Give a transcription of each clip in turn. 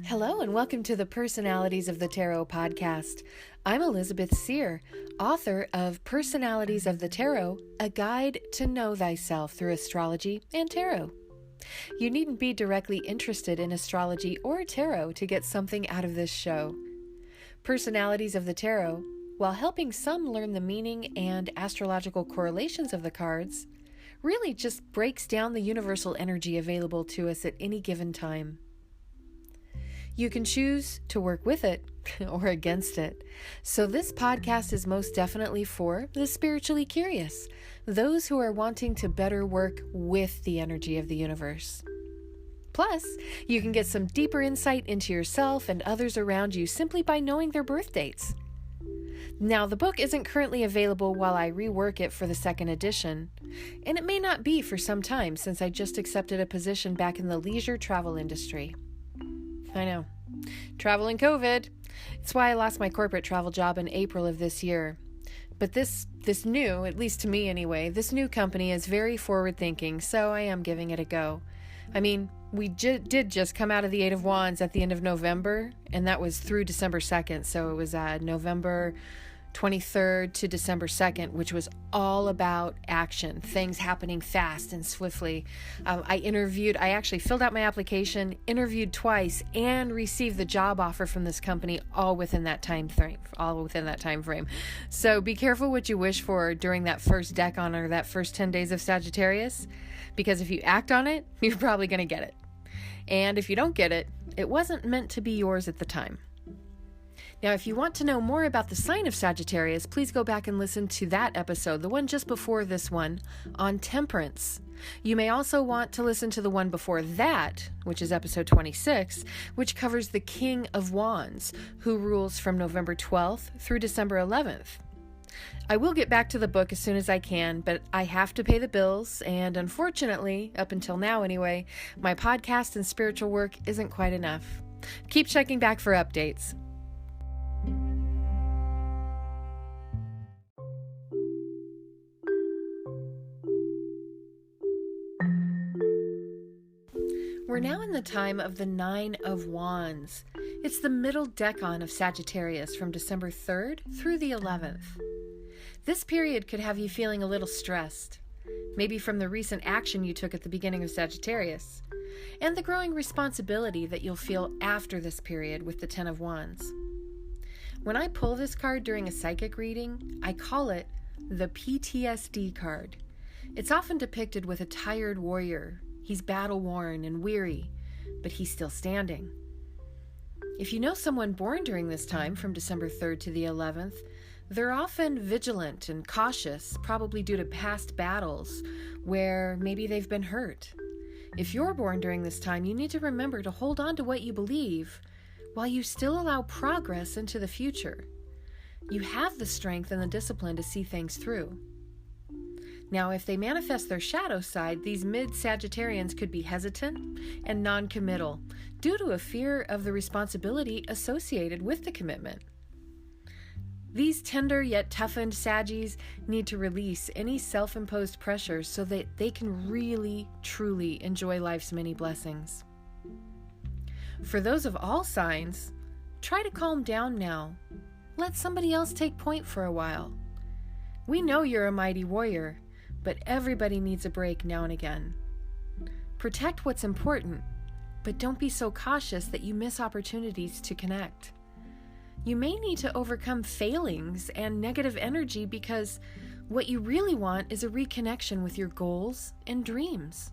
Hello and welcome to the Personalities of the Tarot podcast. I'm Elizabeth Seer, author of Personalities of the Tarot, a guide to know thyself through astrology and tarot. You needn't be directly interested in astrology or tarot to get something out of this show. Personalities of the Tarot, while helping some learn the meaning and astrological correlations of the cards, really just breaks down the universal energy available to us at any given time. You can choose to work with it or against it. So this podcast is most definitely for the spiritually curious, those who are wanting to better work with the energy of the universe. Plus, you can get some deeper insight into yourself and others around you simply by knowing their birth dates. Now, the book isn't currently available while I rework it for the second edition, and it may not be for some time since I just accepted a position back in the leisure travel industry. I know. Travel and COVID. It's why I lost my corporate travel job in April of this year. But this new, at least to me anyway, this new company is very forward-thinking, so I am giving it a go. I mean, we did just come out of the Eight of Wands at the end of November, and that was through December 2nd, so it was November 23rd to December 2nd, which was all about action, things happening fast and swiftly. I actually filled out my application, interviewed twice, and received the job offer from this company all within that time frame. So be careful what you wish for during that first decan or that first 10 days of Sagittarius, because if you act on it, you're probably going to get it. And if you don't get it, it wasn't meant to be yours at the time. Now, if you want to know more about the sign of Sagittarius, please go back and listen to that episode, the one just before this one, on temperance. You may also want to listen to the one before that, which is episode 26, which covers the King of Wands, who rules from November 12th through December 11th. I will get back to the book as soon as I can, but I have to pay the bills, and unfortunately, up until now anyway, my podcast and spiritual work isn't quite enough. Keep checking back for updates. We're now in the time of the Nine of Wands. It's the middle decan of Sagittarius from December 3rd through the 11th. This period could have you feeling a little stressed, maybe from the recent action you took at the beginning of Sagittarius, and the growing responsibility that you'll feel after this period with the Ten of Wands. When I pull this card during a psychic reading, I call it the PTSD card. It's often depicted with a tired warrior. He's battle-worn and weary, but he's still standing. If you know someone born during this time, from December 3rd to the 11th, they're often vigilant and cautious, probably due to past battles where maybe they've been hurt. If you're born during this time, you need to remember to hold on to what you believe while you still allow progress into the future. You have the strength and the discipline to see things through. Now, if they manifest their shadow side, these mid-Sagittarians could be hesitant and non-committal due to a fear of the responsibility associated with the commitment. These tender yet toughened Saggies need to release any self-imposed pressure so that they can really, truly enjoy life's many blessings. For those of all signs, try to calm down now. Let somebody else take point for a while. We know you're a mighty warrior, but everybody needs a break now and again. Protect what's important, but don't be so cautious that you miss opportunities to connect. You may need to overcome failings and negative energy because what you really want is a reconnection with your goals and dreams.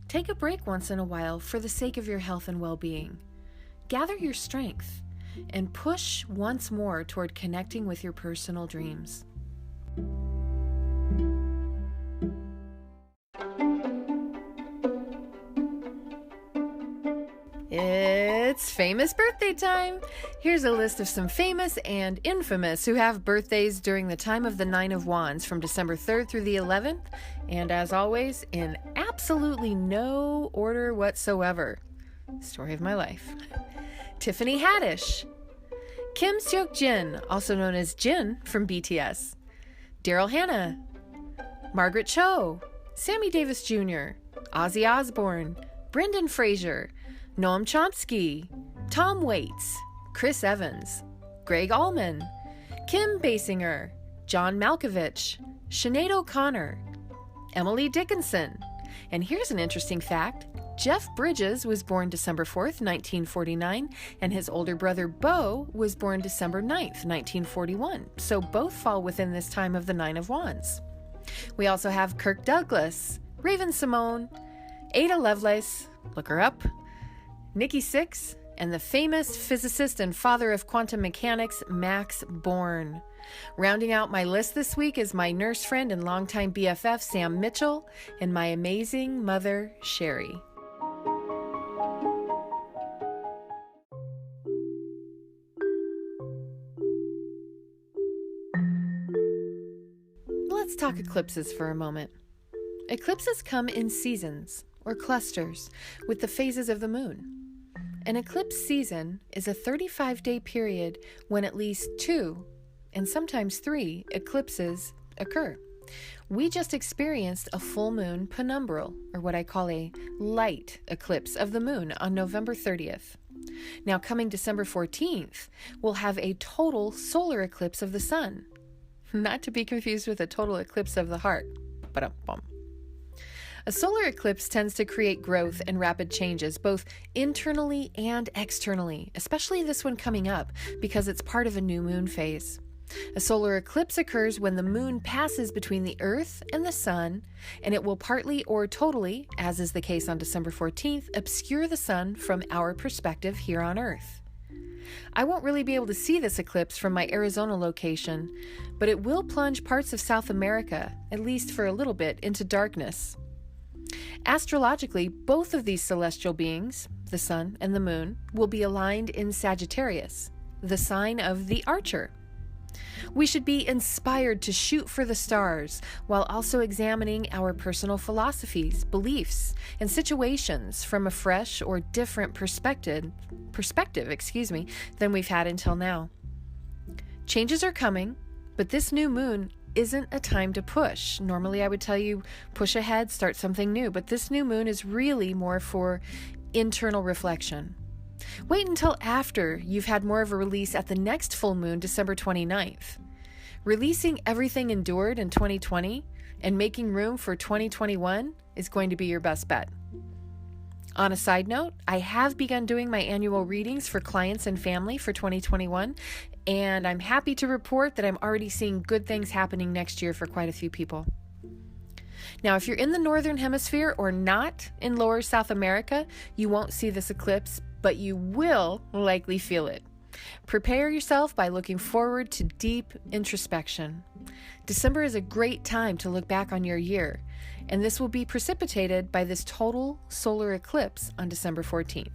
Take a break once in a while for the sake of your health and well-being. Gather your strength and push once more toward connecting with your personal dreams. It's famous birthday time! Here's a list of some famous and infamous who have birthdays during the time of the Nine of Wands from December 3rd through the 11th, and as always, in absolutely no order whatsoever. Story of my life. Tiffany Haddish. Kim Seok-jin, also known as Jin from BTS. Daryl Hannah. Margaret Cho. Sammy Davis Jr. Ozzy Osbourne. Brendan Fraser. Noam Chomsky, Tom Waits, Chris Evans, Greg Allman, Kim Basinger, John Malkovich, Sinead O'Connor, Emily Dickinson. And here's an interesting fact. Jeff Bridges was born December 4th, 1949, and his older brother Beau was born December 9th, 1941. So both fall within this time of the Nine of Wands. We also have Kirk Douglas, Raven Simone, Ada Lovelace, look her up, Nikki Sixx, and the famous physicist and father of quantum mechanics, Max Born. Rounding out my list this week is my nurse friend and longtime BFF, Sam Mitchell, and my amazing mother, Sherry. Let's talk eclipses for a moment. Eclipses come in seasons, or clusters, with the phases of the moon. An eclipse season is a 35-day period when at least 2, and sometimes 3, eclipses occur. We just experienced a full moon penumbral, or what I call a light eclipse of the moon on November 30th. Now, coming December 14th, we'll have a total solar eclipse of the sun. Not to be confused with a total eclipse of the heart. Ba-dum-bum. A solar eclipse tends to create growth and rapid changes, both internally and externally, especially this one coming up, because it's part of a new moon phase. A solar eclipse occurs when the moon passes between the Earth and the sun, and it will partly or totally, as is the case on December 14th, obscure the sun from our perspective here on Earth. I won't really be able to see this eclipse from my Arizona location, but it will plunge parts of South America, at least for a little bit, into darkness. Astrologically, both of these celestial beings, the sun and the moon, will be aligned in Sagittarius, the sign of the archer. We should be inspired to shoot for the stars while also examining our personal philosophies, beliefs, and situations from a fresh or different perspective, than we've had until now. Changes are coming, but this new moon isn't a time to push. Normally I would tell you push ahead, start something new, but this new moon is really more for internal reflection. Wait until after you've had more of a release at the next full moon, December 29th. Releasing everything endured in 2020 and making room for 2021 is going to be your best bet. On a side note, I have begun doing my annual readings for clients and family for 2021, and I'm happy to report that I'm already seeing good things happening next year for quite a few people. Now, if you're in the Northern Hemisphere or not in Lower South America, you won't see this eclipse, but you will likely feel it. Prepare yourself by looking forward to deep introspection. December is a great time to look back on your year, and this will be precipitated by this total solar eclipse on December 14th.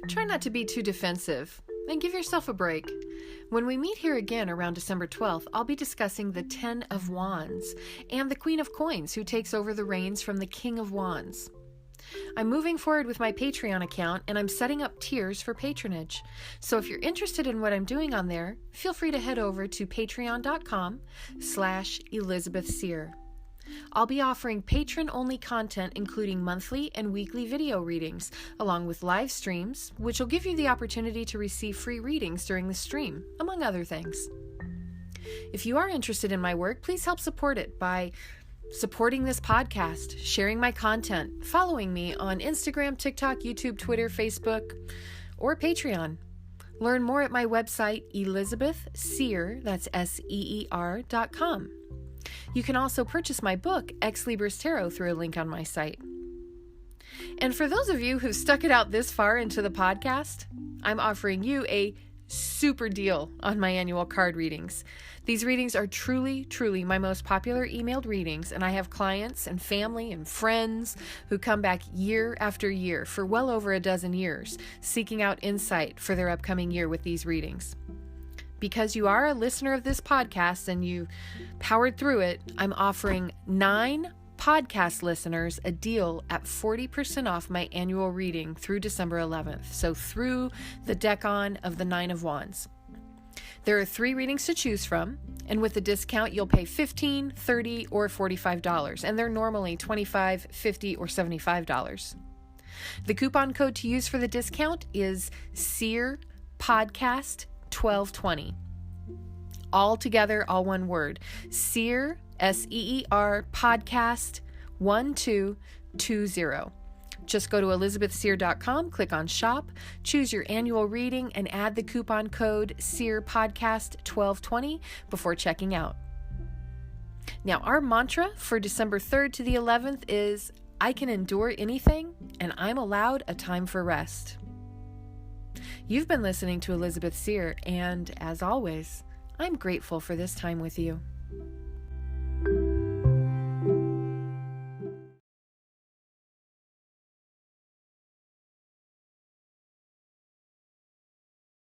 Try not to be too defensive and give yourself a break. When we meet here again around December 12th, I'll be discussing the 10 of Wands and the Queen of Coins, who takes over the reins from the King of Wands. I'm moving forward with my Patreon account, and I'm setting up tiers for patronage. So if you're interested in what I'm doing on there, feel free to head over to patreon.com/Elizabeth Seer. I'll be offering patron-only content, including monthly and weekly video readings, along with live streams, which will give you the opportunity to receive free readings during the stream, among other things. If you are interested in my work, please help support it by supporting this podcast, sharing my content, following me on Instagram, TikTok, YouTube, Twitter, Facebook, or Patreon. Learn more at my website, ElizabethSeer, that's SEER.com. You can also purchase my book, Ex Libris Tarot, through a link on my site. And for those of you who've stuck it out this far into the podcast, I'm offering you a super deal on my annual card readings. These readings are truly my most popular emailed readings, and I have clients and family and friends who come back year after year for well over a dozen years, seeking out insight for their upcoming year with these readings. Because you are a listener of this podcast and you powered through it, I'm offering 9 podcast listeners a deal at 40% off my annual reading through December 11th. So through the decan of the 9 of Wands. There are 3 readings to choose from, and with the discount, you'll pay $15, $30, or $45, and they're normally $25, $50, or $75. The coupon code to use for the discount is Seer Podcast 1220. All together, all one word. Seer, S-E-E-R, Podcast 1220. Just go to elizabethseer.com, click on shop, choose your annual reading, and add the coupon code Seer Podcast 1220 before checking out. Now, our mantra for December 3rd to the 11th is, I can endure anything, and I'm allowed a time for rest. You've been listening to Elizabeth Seer, and as always, I'm grateful for this time with you.